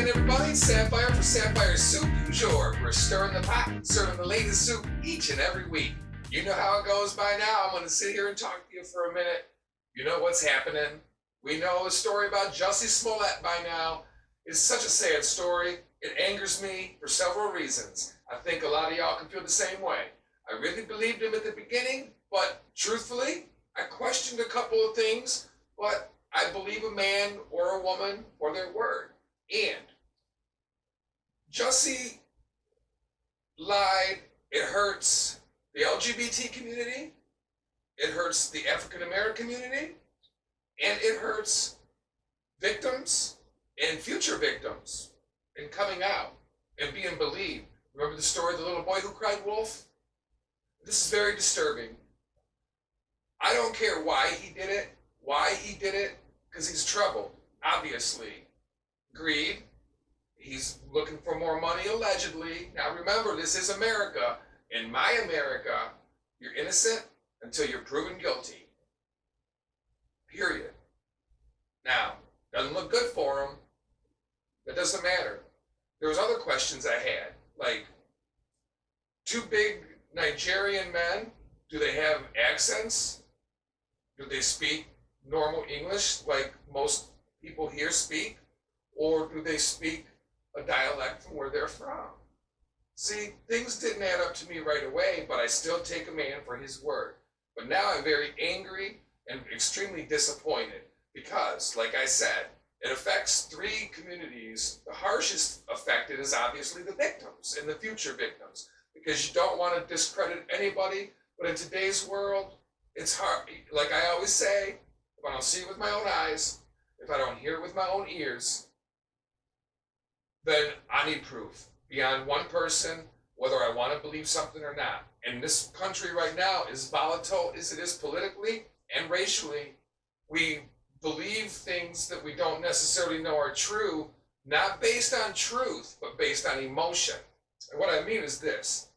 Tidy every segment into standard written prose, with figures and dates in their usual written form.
again, everybody. It's Sapphire for Sapphire Soup du Jour. We're stirring the pot and serving the latest soup each and every week. You know how it goes by now. I'm going to sit here and talk to you for a minute. You know what's happening. We know the story about Jussie Smollett by now. It's such a sad story. It angers me for several reasons. I think a lot of y'all can feel the same way. I really believed him at the beginning, but truthfully, I questioned a couple of things, but I believe a man or a woman for their word. And Jussie lied. It hurts the LGBT community. It hurts the African American community. And it hurts victims and future victims in coming out and being believed. Remember the story of the little boy who cried wolf? This is very disturbing. I don't care why he did it, because he's troubled, obviously. Greed. He's looking for more money, allegedly. Now remember, this is America. In my America, you're innocent until you're proven guilty. Period. Now, doesn't look good for him. That doesn't matter. There was other questions I had, like, two big Nigerian men, do they have accents? Do they speak normal English like most people here speak? Or do they speak a dialect from where they're from? See, things didn't add up to me right away, but I still take a man for his word. But now I'm very angry and extremely disappointed because, like I said, it affects three communities. The harshest affected is obviously the victims and the future victims, because you don't want to discredit anybody, but in today's world, it's hard. Like I always say, if I don't see it with my own eyes, if I don't hear it with my own ears, then I need proof beyond one person, whether I want to believe something or not. And this country right now, as volatile as it is politically and racially, we believe things that we don't necessarily know are true, not based on truth, but based on emotion. And what I mean is this.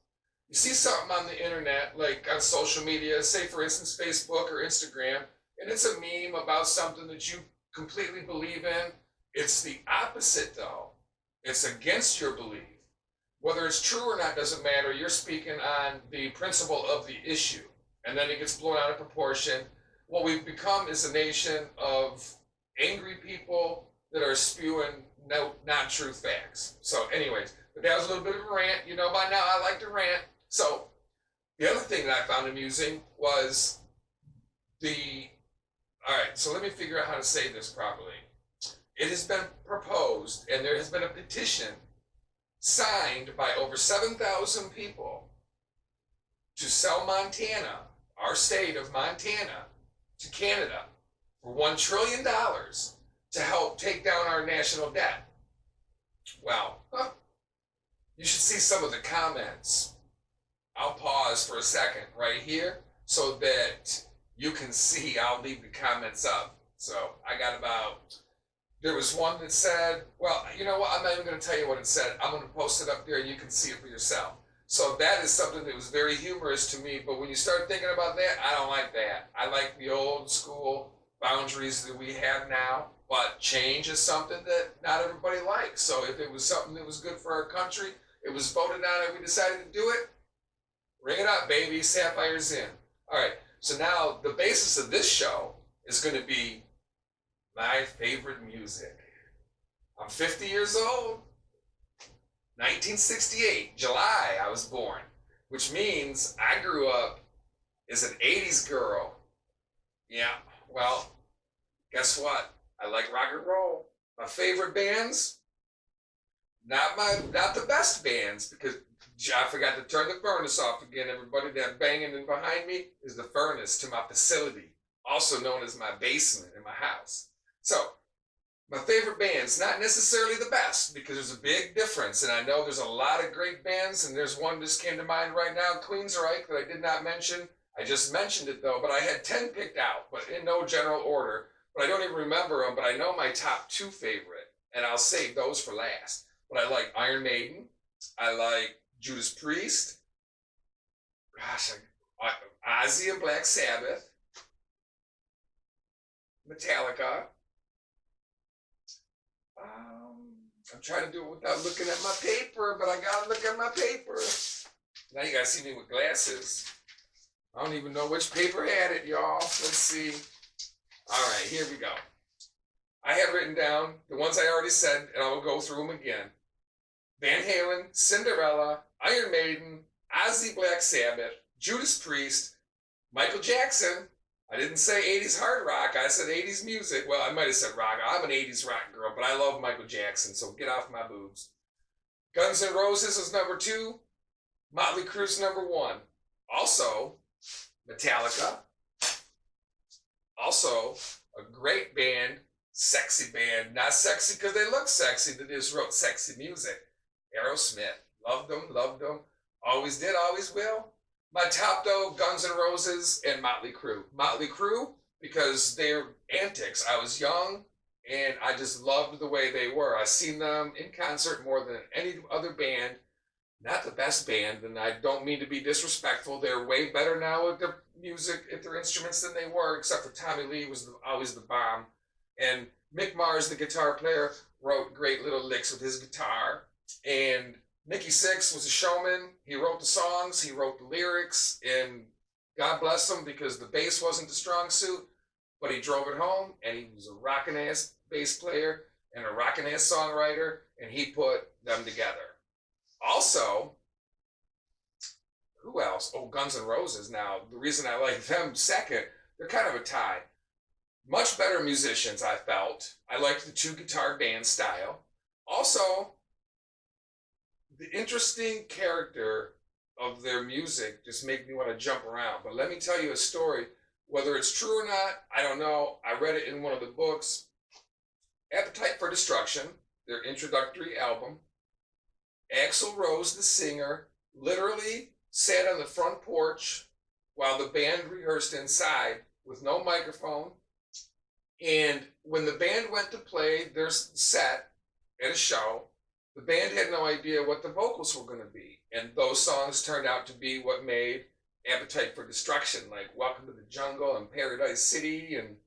You see something on the internet, like on social media, say for instance Facebook or Instagram, and it's a meme about something that you completely believe in. It's the opposite though. It's against your belief. Whether it's true or not doesn't matter. You're speaking on the principle of the issue, and then it gets blown out of proportion. What we've become is a nation of angry people that are spewing not true facts. So anyways, but that was a little bit of a rant. You know by now I like to rant. So the other thing that I found amusing was all right, so let me figure out how to say this properly. It has been proposed, and there has been a petition signed by over 7,000 people to sell Montana, our state of Montana, to Canada for $1 trillion to help take down our national debt. Well, you should see some of the comments. I'll pause for a second right here so that you can see. I'll leave the comments up. So I got there was one that said, well, you know what? I'm not even going to tell you what it said. I'm going to post it up there and you can see it for yourself. So that is something that was very humorous to me. But when you start thinking about that, I don't like that. I like the old school boundaries that we have now. But change is something that not everybody likes. So if it was something that was good for our country, it was voted on and we decided to do it, ring it up, baby. Sapphire's in. All right. So now the basis of this show is going to be my favorite music. I'm 50 years old. 1968, July, I was born, which means I grew up as an 80's girl. Yeah, well, guess what? I like rock and roll. My favorite bands, not the best bands, because I forgot to turn the furnace off again. Everybody that banging in behind me is the furnace to my facility, also known as my basement in my house. So, my favorite band's not necessarily the best, because there's a big difference, and I know there's a lot of great bands, and there's one that just came to mind right now, Queensryche, that I did not mention. I just mentioned it though, but I had 10 picked out, but in no general order, but I don't even remember them, but I know my top 2 favorite, and I'll save those for last. But I like Iron Maiden, I like Judas Priest, Ozzy and Black Sabbath, Metallica, I'm trying to do it without looking at my paper, but I gotta look at my paper. Now you gotta see me with glasses. I don't even know which paper had it, y'all. Let's see. All right, here we go. I have written down the ones I already said, and I will go through them again. Van Halen, Cinderella, Iron Maiden, Ozzy Black Sabbath, Judas Priest, Michael Jackson. I didn't say 80s hard rock. I said 80s music. Well, I might have said rock. I'm an 80s rock girl, but I love Michael Jackson, so get off my boobs. Guns N' Roses is number 2. Motley Crue's number 1. Also, Metallica. Also, a great band, sexy band. Not sexy because they look sexy. They just wrote sexy music. Aerosmith. Loved them. Always did, always will. My top, though, Guns N' Roses and Motley Crue. Motley Crue, because their antics. I was young, and I just loved the way they were. I've seen them in concert more than any other band. Not the best band, and I don't mean to be disrespectful. They're way better now at their music, at their instruments than they were, except for Tommy Lee was always the bomb. And Mick Mars, the guitar player, wrote great little licks with his guitar. And Nicky Sixx was a showman. He wrote the songs, he wrote the lyrics, and God bless him because the bass wasn't the strong suit, but he drove it home, and he was a rockin' ass bass player and a rockin' ass songwriter, and he put them together. Also, who else? Oh, Guns N' Roses. Now, the reason I like them second, they're kind of a tie. Much better musicians, I felt. I liked the 2-guitar band style. Also, the interesting character of their music just made me want to jump around. But let me tell you a story. Whether it's true or not, I don't know. I read it in one of the books. Appetite for Destruction, their introductory album. Axl Rose, the singer, literally sat on the front porch while the band rehearsed inside with no microphone. And when the band went to play their set at a show, the band had no idea what the vocals were going to be. And those songs turned out to be what made Appetite for Destruction, like Welcome to the Jungle and Paradise City and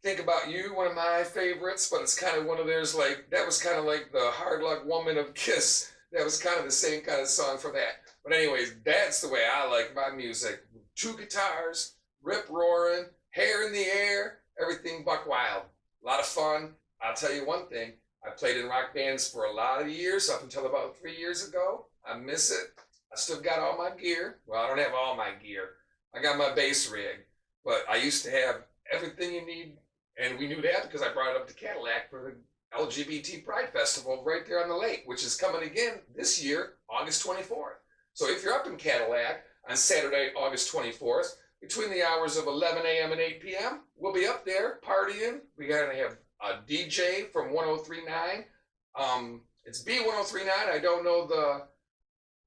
Think About You, one of my favorites, but it's kind of one of theirs, like, that was kind of like the Hard Luck Woman of Kiss. That was kind of the same kind of song for that. But anyways, that's the way I like my music. 2 guitars, rip roaring, hair in the air, everything buck wild. A lot of fun. I'll tell you one thing. I played in rock bands for a lot of years, up until about 3 years ago. I miss it. I still got all my gear. Well, I don't have all my gear. I got my bass rig. But I used to have everything you need. And we knew that because I brought it up to Cadillac for the LGBT Pride Festival right there on the lake, which is coming again this year, August 24th. So if you're up in Cadillac on Saturday, August 24th, between the hours of 11 a.m. and 8 p.m., we'll be up there partying. We're going to have a DJ from 1039. It's B1039. I don't know the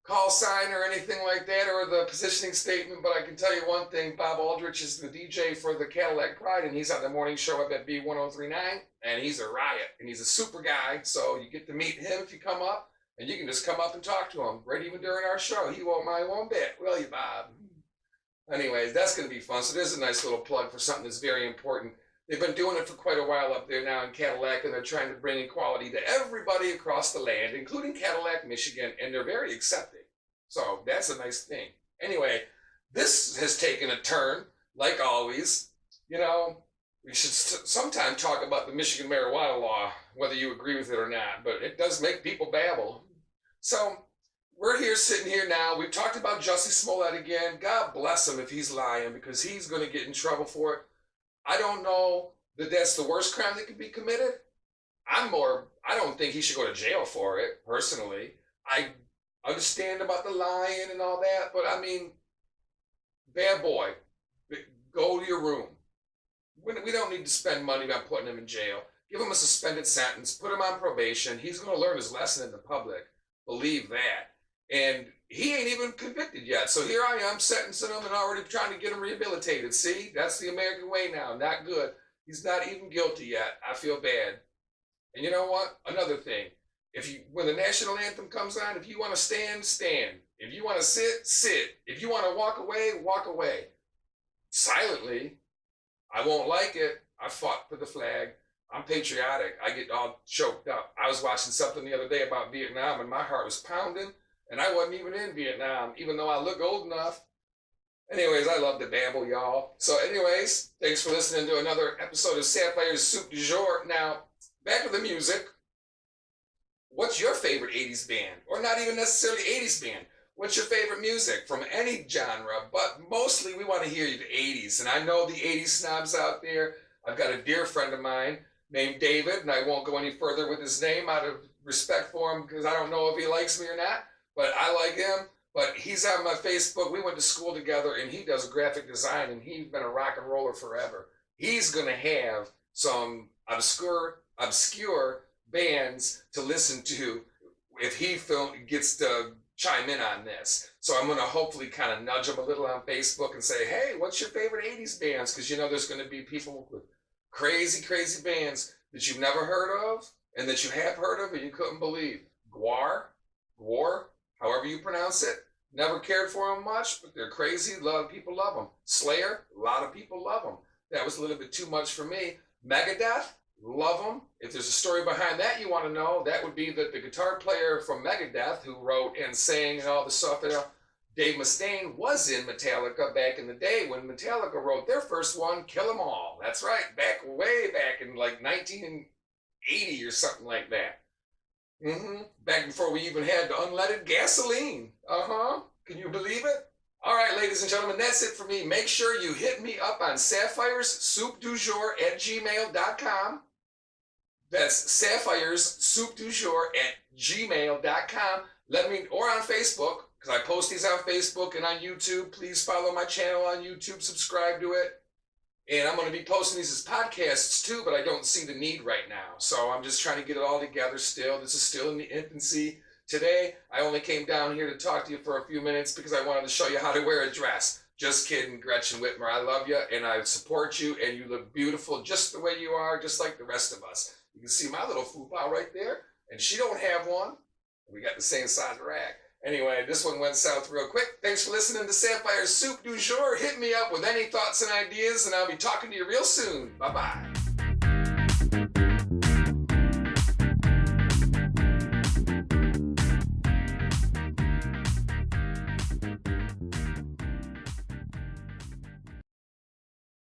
call sign or anything like that or the positioning statement, but I can tell you one thing. Bob Aldrich is the DJ for the Cadillac Pride, and he's on the morning show up at B1039, and he's a riot, and he's a super guy, so you get to meet him if you come up, and you can just come up and talk to him, right even during our show. He won't mind one bit, will you, Bob? Anyways, that's going to be fun, so there's a nice little plug for something that's very important. They've been doing it for quite a while up there now in Cadillac, and they're trying to bring equality to everybody across the land, including Cadillac, Michigan, and they're very accepting. So that's a nice thing. Anyway, this has taken a turn, like always. You know, we should sometime talk about the Michigan marijuana law, whether you agree with it or not, but it does make people babble. So we're here, sitting here now. We've talked about Jussie Smollett again. God bless him if he's lying, because he's going to get in trouble for it. I don't know that that's the worst crime that could be committed. I don't think he should go to jail for it, personally. I understand about the lying and all that, but I mean, bad boy, go to your room. We don't need to spend money on putting him in jail. Give him a suspended sentence, put him on probation. He's going to learn his lesson in the public. Believe that. And he ain't even convicted yet. So here I am sentencing him and already trying to get him rehabilitated. See, that's the American way now. Not good. He's not even guilty yet. I feel bad. And you know what? Another thing. When the national anthem comes on, if you want to stand, stand. If you want to sit, sit. If you want to walk away, walk away. Silently. I won't like it. I fought for the flag. I'm patriotic. I get all choked up. I was watching something the other day about Vietnam and my heart was pounding and I wasn't even in Vietnam, even though I look old enough. Anyways, I love to babble, y'all. So anyways, thanks for listening to another episode of Sapphire's Soup du Jour. Now, back to the music. What's your favorite 80s band? Or not even necessarily 80s band. What's your favorite music from any genre? But mostly we want to hear the 80s. And I know the 80s snobs out there. I've got a dear friend of mine named David, and I won't go any further with his name out of respect for him because I don't know if he likes me or not. But I like him. But he's on my Facebook. We went to school together, and he does graphic design, and he's been a rock and roller forever. He's going to have some obscure bands to listen to if he gets to chime in on this. So I'm going to hopefully kind of nudge him a little on Facebook and say, hey, what's your favorite 80s bands? Because you know there's going to be people with crazy, crazy bands that you've never heard of and that you have heard of and you couldn't believe. Jour, however you pronounce it. Never cared for them much, but they're crazy. A lot of people love them. Slayer, a lot of people love them. That was a little bit too much for me. Megadeth, love them. If there's a story behind that you want to know, that would be that the guitar player from Megadeth who wrote and sang and all the stuff, Dave Mustaine, was in Metallica back in the day when Metallica wrote their first one, Kill 'Em All. That's right, way back in like 1980 or something like that. Back before we even had unleaded gasoline. Can you believe it? All right, ladies and gentlemen, that's it for me. Make sure you hit me up on sapphiressoupdujour@gmail.com. That's sapphiressoupdujour@gmail.com. Let me, or on Facebook, because I post these on Facebook and on YouTube. Please follow my channel on YouTube, subscribe to it. And I'm going to be posting these as podcasts too, but I don't see the need right now. So I'm just trying to get it all together still. This is still in the infancy. Today, I only came down here to talk to you for a few minutes because I wanted to show you how to wear a dress. Just kidding, Gretchen Whitmer. I love you and I support you and you look beautiful just the way you are, just like the rest of us. You can see my little fupa right there, and she don't have one. We got the same size rag. Anyway, this one went south real quick. Thanks for listening to Sapphire's Soup du Jour. Hit me up with any thoughts and ideas, and I'll be talking to you real soon. Bye-bye.